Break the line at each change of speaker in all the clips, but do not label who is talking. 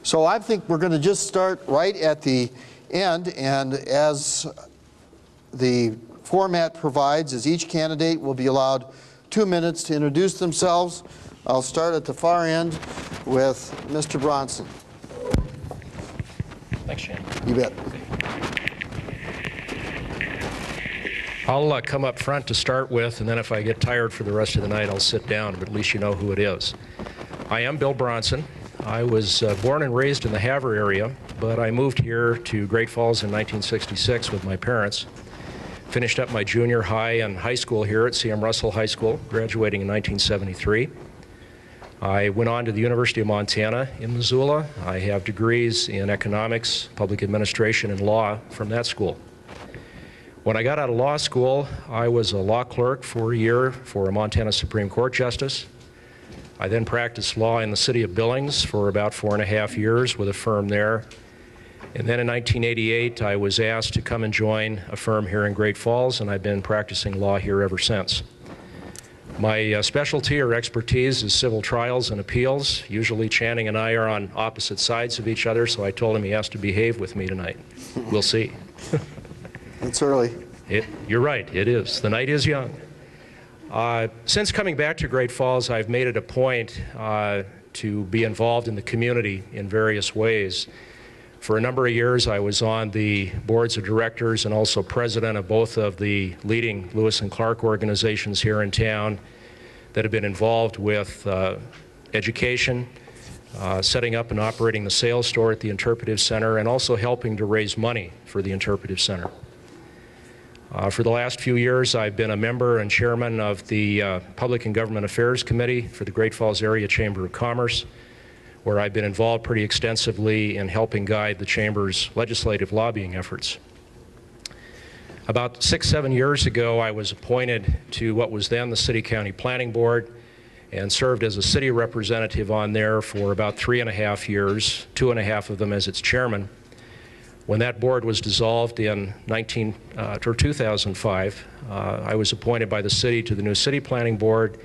So I think we're going to just start right at the end, and as the format provides, is each candidate will be allowed 2 minutes to introduce themselves. I'll start at the far end with Mr. Bronson.
Thanks, Shane.
You bet.
I'll come up front to start with, and then if I get tired for the rest of the night, I'll sit down, but at least you know who it is. I am Bill Bronson. I was born and raised in the Havre area, but I moved here to Great Falls in 1966 with my parents. Finished up my junior high and high school here at C.M. Russell High School, graduating in 1973. I went on to the University of Montana in Missoula. I have degrees in economics, public administration, and law from that school. When I got out of law school, I was a law clerk for a year for a Montana Supreme Court justice. I then practiced law in the city of Billings for about 4.5 years with a firm there. And then in 1988, I was asked to come and join a firm here in Great Falls, and I've been practicing law here ever since. My specialty or expertise is civil trials and appeals. Usually Channing and I are on opposite sides of each other, so I told him he has to behave with me tonight. We'll see.
It's early.
You're right, it is. The night is young. Since coming back to Great Falls, I've made it a point to be involved in the community in various ways. For a number of years, I was on the boards of directors and also president of both of the leading Lewis and Clark organizations here in town that have been involved with education, setting up and operating the sales store at the Interpretive Center, and also helping to raise money for the Interpretive Center. For the last few years, I've been a member and chairman of the Public and Government Affairs Committee for the Great Falls Area Chamber of Commerce, where I've been involved pretty extensively in helping guide the Chamber's legislative lobbying efforts. About 6-7 years ago, I was appointed to what was then the City County Planning Board and served as a city representative on there for about 3.5 years, 2.5 of them as its chairman. When that board was dissolved in 2005, I was appointed by the city to the new City Planning Board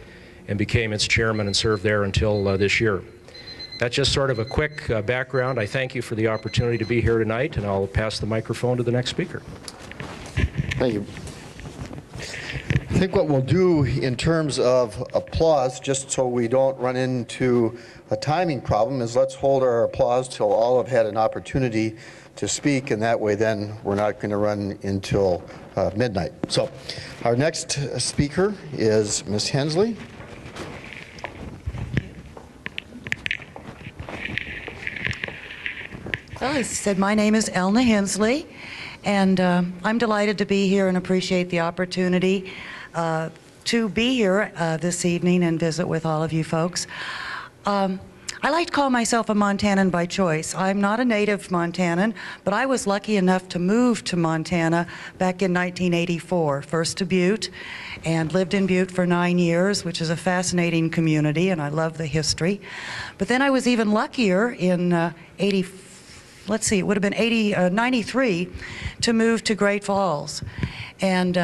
and became its chairman and served there until this year. That's just sort of a quick background. I thank you for the opportunity to be here tonight, and I'll pass the microphone to the next speaker.
Thank you. I think what we'll do in terms of applause, just so we don't run into a timing problem, is let's hold our applause till all have had an opportunity to speak, and that way then we're not going to run until midnight. So our next speaker is Ms. Hensley.
Well, as I said, my name is Elna Hensley, and I'm delighted to be here and appreciate the opportunity to be here this evening and visit with all of you folks. I like to call myself a Montanan by choice. I'm not a native Montanan, but I was lucky enough to move to Montana back in 1984, first to Butte, and lived in Butte for 9 years, which is a fascinating community, and I love the history. But then I was even luckier in 93 to move to Great Falls. And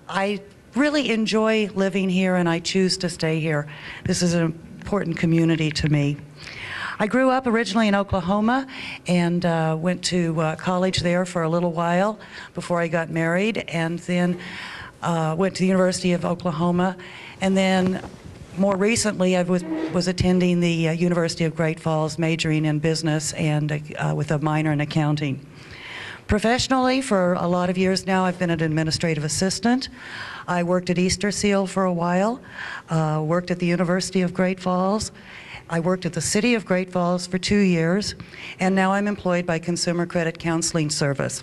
I really enjoy living here, and I choose to stay here. This is an important community to me. I grew up originally in Oklahoma and went to college there for a little while before I got married, and then went to the University of Oklahoma, and then more recently I was attending the University of Great Falls, majoring in business and with a minor in accounting. Professionally, for a lot of years now, I've been an administrative assistant. I worked at Easter Seal for a while, worked at the University of Great Falls. I worked at the City of Great Falls for 2 years, and now I'm employed by Consumer Credit Counseling Service.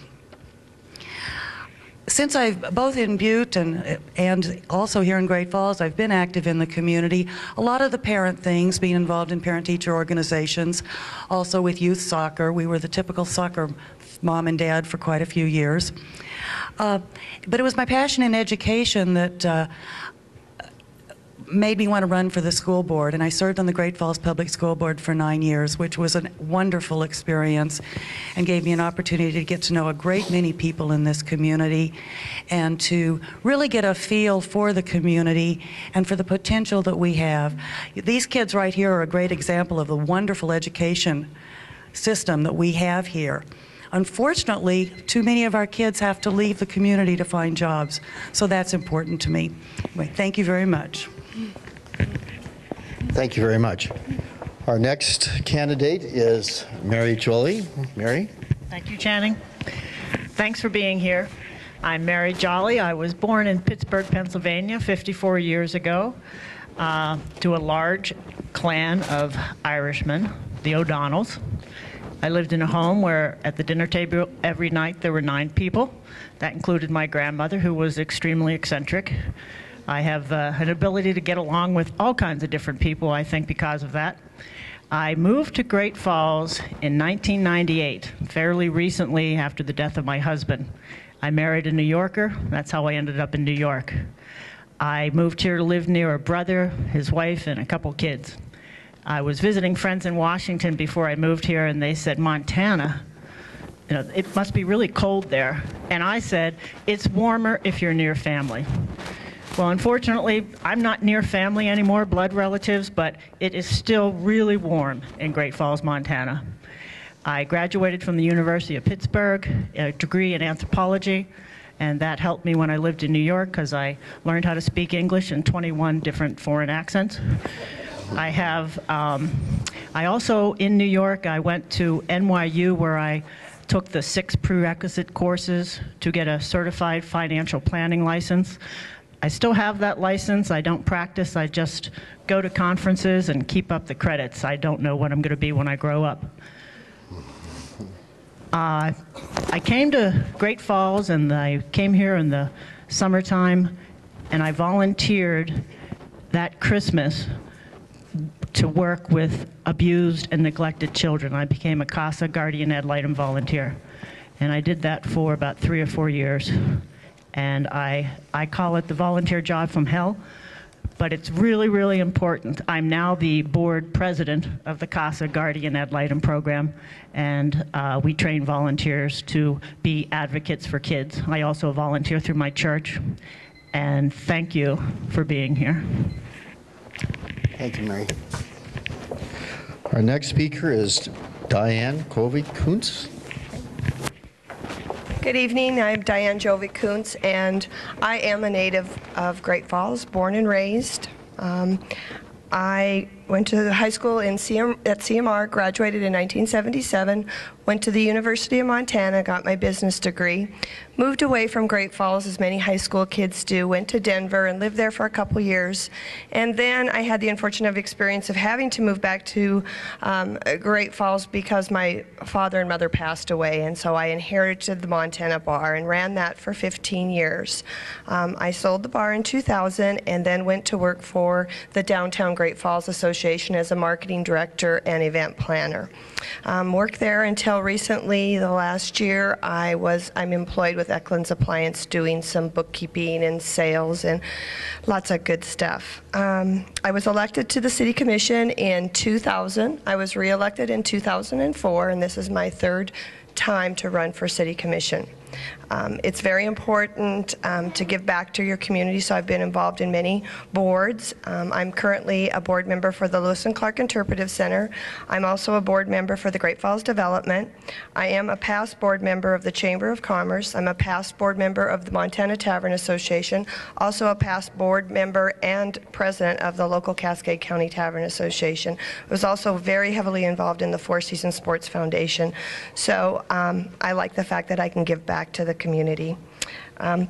Since I've, both in Butte and also here in Great Falls, I've been active in the community. A lot of the parent things, being involved in parent-teacher organizations, also with youth soccer. We were the typical soccer mom and dad for quite a few years. But it was my passion in education that made me want to run for the school board, and I served on the Great Falls Public School Board for 9 years, which was a wonderful experience and gave me an opportunity to get to know a great many people in this community and to really get a feel for the community and for the potential that we have. These kids right here are a great example of the wonderful education system that we have here. Unfortunately, too many of our kids have to leave the community to find jobs, so that's important to me. Anyway, thank you very much.
Thank you very much. Our next candidate is Mary Jolly. Mary?
Thank you, Channing. Thanks for being here. I'm Mary Jolly. I was born in Pittsburgh, Pennsylvania 54 years ago to a large clan of Irishmen, the O'Donnells. I lived in a home where at the dinner table every night there were 9 people. That included my grandmother, who was extremely eccentric. I have an ability to get along with all kinds of different people, I think, because of that. I moved to Great Falls in 1998, fairly recently after the death of my husband. I married a New Yorker. That's how I ended up in New York. I moved here to live near a brother, his wife, and a couple kids. I was visiting friends in Washington before I moved here, and they said, Montana, you know, it must be really cold there. And I said, it's warmer if you're near family. Well, unfortunately, I'm not near family anymore, blood relatives, but it is still really warm in Great Falls, Montana. I graduated from the University of Pittsburgh, a degree in anthropology, and that helped me when I lived in New York because I learned how to speak English in 21 different foreign accents. I also, in New York, I went to NYU where I took the 6 prerequisite courses to get a certified financial planning license. I still have that license. I don't practice. I just go to conferences and keep up the credits. I don't know what I'm going to be when I grow up. I came to Great Falls, and I came here in the summertime, and I volunteered that Christmas to work with abused and neglected children. I became a CASA guardian ad litem volunteer, and I did that for about 3 or 4 years. And I call it the volunteer job from hell, but it's really, really important. I'm now the board president of the CASA Guardian Ad Litem program, and we train volunteers to be advocates for kids. I also volunteer through my church, and thank you for being here.
Thank you, Mary. Our next speaker is Diane Jovic-Kuntz.
Good evening. I'm Diane Jovic-Kuntz, and I am a native of Great Falls, born and raised. I went to high school at CMR, graduated in 1977, went to the University of Montana, got my business degree, moved away from Great Falls, as many high school kids do, went to Denver and lived there for a couple years. And then I had the unfortunate experience of having to move back to Great Falls because my father and mother passed away, and so I inherited the Montana Bar and ran that for 15 years. I sold the bar in 2000 and then went to work for the Downtown Great Falls Association as a marketing director and event planner. Worked there until recently, the last year. I'm employed with Eklund's Appliance doing some bookkeeping and sales and lots of good stuff. I was elected to the City Commission in 2000. I was reelected in 2004, and this is my 3rd time to run for City Commission. It's very important to give back to your community, so I've been involved in many boards. I'm currently a board member for the Lewis and Clark Interpretive Center. I'm also a board member for the Great Falls Development. I am a past board member of the Chamber of Commerce. I'm a past board member of the Montana Tavern Association, also a past board member and president of the local Cascade County Tavern Association. I was also very heavily involved in the Four Seasons Sports Foundation. So I like the fact that I can give back to the community.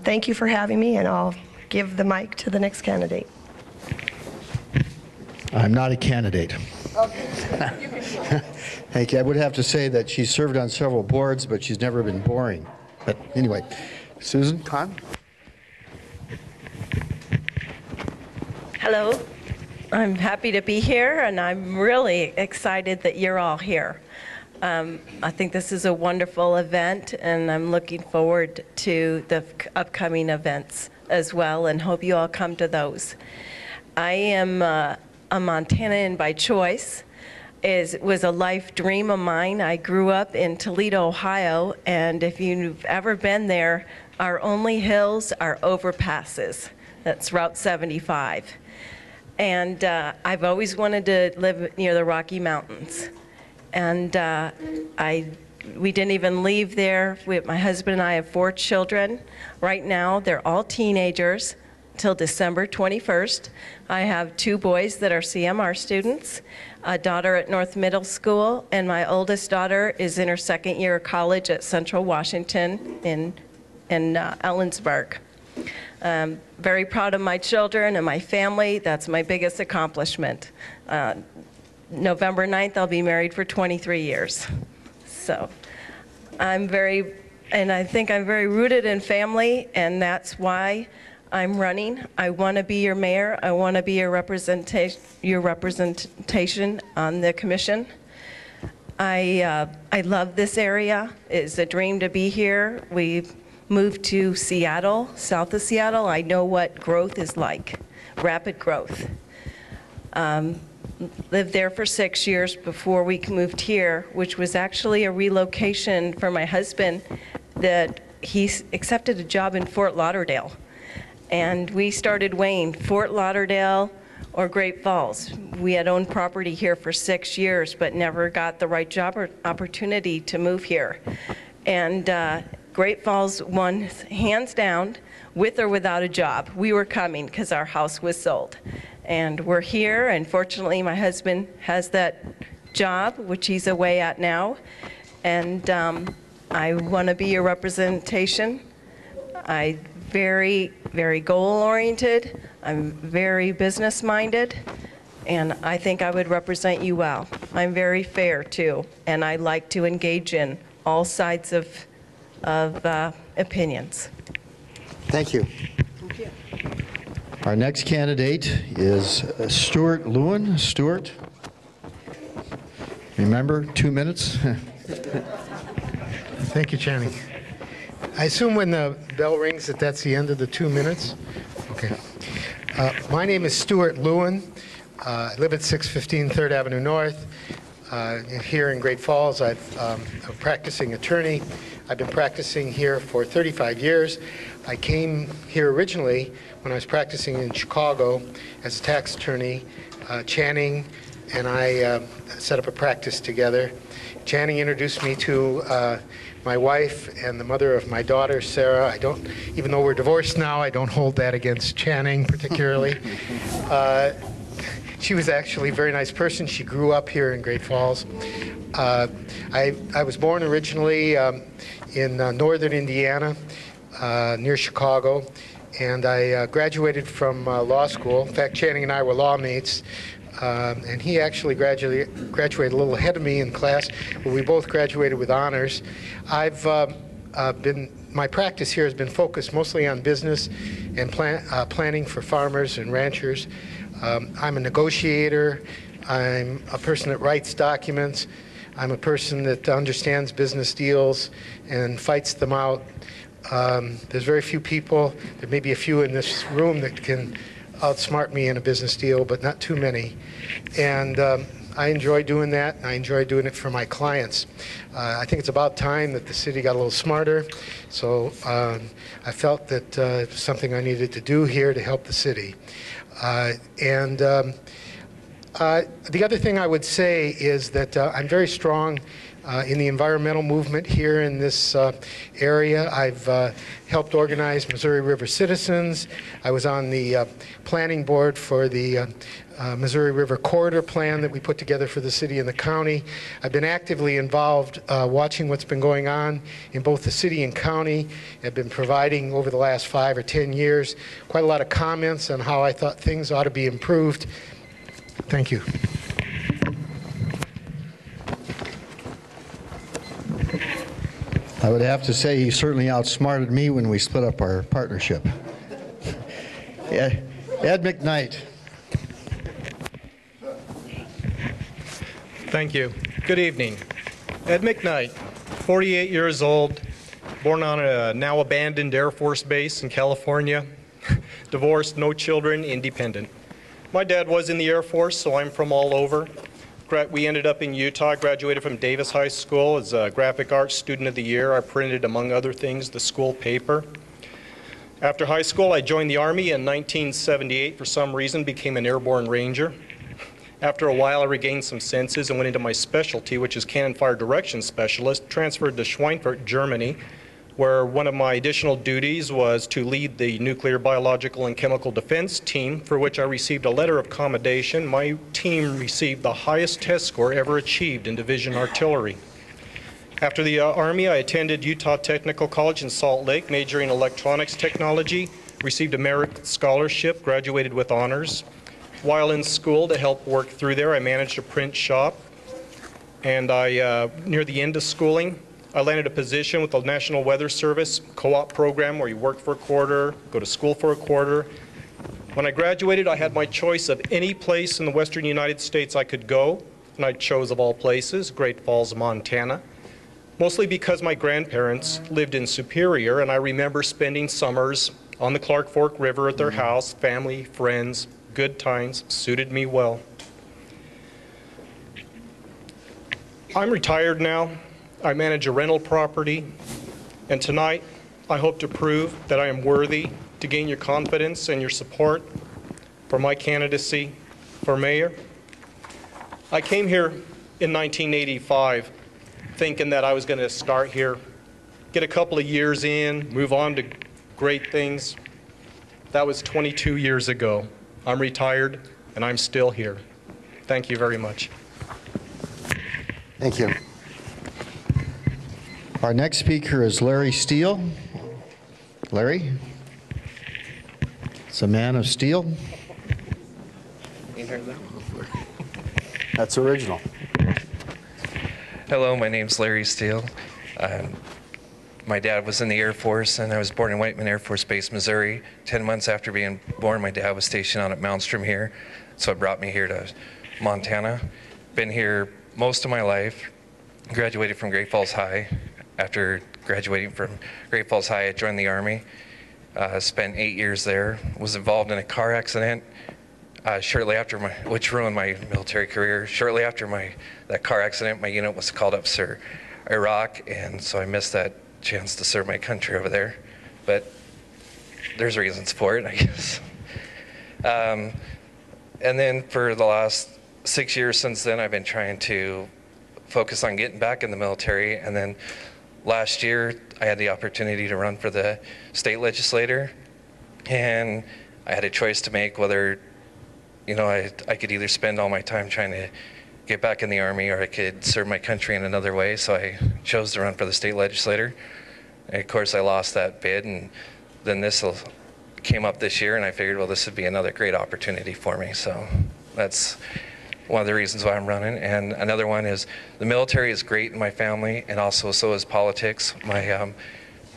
Thank you for having me, and I'll give the mic to the next candidate.
I'm not a candidate. Thank you. I would have to say that she's served on several boards, but she's never been boring. But anyway, Susan Kahn.
Hello. I'm happy to be here, and I'm really excited that you're all here. I think this is a wonderful event, and I'm looking forward to the upcoming events as well, and hope you all come to those. I am a Montanan by choice. It was a life dream of mine. I grew up in Toledo, Ohio, and if you've ever been there, our only hills are overpasses. That's Route 75. And I've always wanted to live near the Rocky Mountains. And we didn't even leave there. My husband and I have 4 children. Right now, they're all teenagers till December 21st. I have 2 boys that are CMR students, a daughter at North Middle School, and my oldest daughter is in her 2nd year of college at Central Washington in Ellensburg. Very proud of my children and my family. That's my biggest accomplishment. November 9th, I'll be married for 23 years. So I think I'm very rooted in family, and that's why I'm running. I want to be your mayor. I want to be your representation on the commission. I love this area. It's a dream to be here. We've moved to Seattle, south of Seattle. I know what growth is like, rapid growth. Lived there for 6 years before we moved here, which was actually a relocation for my husband, that he accepted a job in Fort Lauderdale. And we started weighing Fort Lauderdale or Great Falls. We had owned property here for 6 years, but never got the right job or opportunity to move here. And Great Falls won hands down, with or without a job. We were coming because our house was sold. And we're here, and fortunately my husband has that job, which he's away at now. And I want to be your representation. I'm very, very goal-oriented. I'm very business-minded, and I think I would represent you well. I'm very fair, too, and I like to engage in all sides of opinions.
Thank you.
Thank you.
Our next candidate is Stuart Lewin. Stuart, remember, 2 minutes.
Thank you, Channing. I assume when the bell rings that that's the end of the 2 minutes? Okay. My name is Stuart Lewin. I live at 615 3rd Avenue North. Here in Great Falls, I'm a practicing attorney. I've been practicing here for 35 years. I came here originally when I was practicing in Chicago as a tax attorney. Channing and I set up a practice together. Channing introduced me to my wife and the mother of my daughter, Sarah. Even though we're divorced now, I don't hold that against Channing particularly. She was actually a very nice person. She grew up here in Great Falls. I was born originally in northern Indiana, near Chicago, and I graduated from law school. In fact, Channing and I were law mates, and he actually graduated a little ahead of me in class, but we both graduated with honors. My practice here has been focused mostly on business and planning for farmers and ranchers. I'm a negotiator. I'm a person that writes documents. I'm a person that understands business deals and fights them out. There's very few people, there may be a few in this room that can outsmart me in a business deal, but not too many. And I enjoy doing that. I enjoy doing it for my clients. I think it's about time that the city got a little smarter. So I felt that it was something I needed to do here to help the city. The other thing I would say is that I'm very strong in the environmental movement here in this area. I've helped organize Missouri River Citizens. I was on the planning board for the Missouri River Corridor Plan that we put together for the city and the county. I've been actively involved watching what's been going on in both the city and county. I've been providing over the last 5 or 10 years quite a lot of comments on how I thought things ought to be improved. Thank you.
I would have to say he certainly outsmarted me when we split up our partnership. Ed McKnight.
Thank you. Good evening. Ed McKnight, 48 years old, born on a now abandoned Air Force base in California, divorced, no children, independent. My dad was in the Air Force, so I'm from all over. We ended up in Utah, graduated from Davis High School as a graphic arts student of the year. I printed, among other things, the school paper. After high school, I joined the Army in 1978. For some reason, became an airborne ranger. After a while, I regained some senses and went into my specialty, which is cannon fire direction specialist, transferred to Schweinfurt, Germany, where one of my additional duties was to lead the nuclear, biological, and chemical defense team, for which I received a letter of commendation. My team received the highest test score ever achieved in division artillery. After the Army, I attended Utah Technical College in Salt Lake, majoring in electronics technology, received a merit scholarship, graduated with honors. While in school, to help work through there, I managed a print shop, and near the end of schooling, I landed a position with the National Weather Service co-op program where you work for a quarter, go to school for a quarter. When I graduated, I had my choice of any place in the western United States I could go, and I chose, of all places, Great Falls, Montana, mostly because my grandparents lived in Superior, and I remember spending summers on the Clark Fork River at their house, family, friends, good times, suited me well. I'm retired now. I manage a rental property, and tonight I hope to prove that I am worthy to gain your confidence and your support for my candidacy for mayor. I came here in 1985 thinking that I was going to start here, get a couple of years in, move on to great things. That was 22 years ago. I'm retired, and I'm still here. Thank you very much.
Thank you. Our next speaker is Larry Steele. Larry? It's a man of steel. That's original.
Hello, my name's Larry Steele. My dad was in the Air Force, and I was born in Whiteman Air Force Base, Missouri. 10 months after being born, my dad was stationed out at Malmstrom here, so it brought me here to Montana. Been here most of my life. Graduated from Great Falls High. After graduating from Great Falls High, I joined the Army. Spent 8 years there. Was involved in a car accident shortly after which ruined my military career. Shortly after that car accident, my unit was called up to Iraq, and so I missed that chance to serve my country over there. But there's reasons for it, I guess. And then for the last 6 years since then, I've been trying to focus on getting back in the military. And then last year, I had the opportunity to run for the state legislator, and I had a choice to make whether, you know, I could either spend all my time trying to get back in the Army, or I could serve my country in another way. So I chose to run for the state legislator. And of course, I lost that bid, and then this came up this year, and I figured, well, this would be another great opportunity for me. So that's one of the reasons why I'm running. And another one is the military is great in my family, and also so is politics. My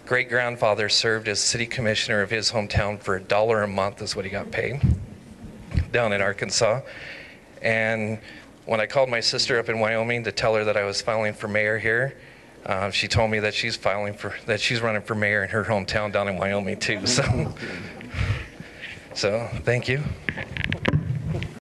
great-grandfather served as city commissioner of his hometown for $1 a month is what he got paid down in Arkansas. And when I called my sister up in Wyoming to tell her that I was filing for mayor here, she told me that she's running for mayor in her hometown down in Wyoming too. So thank you.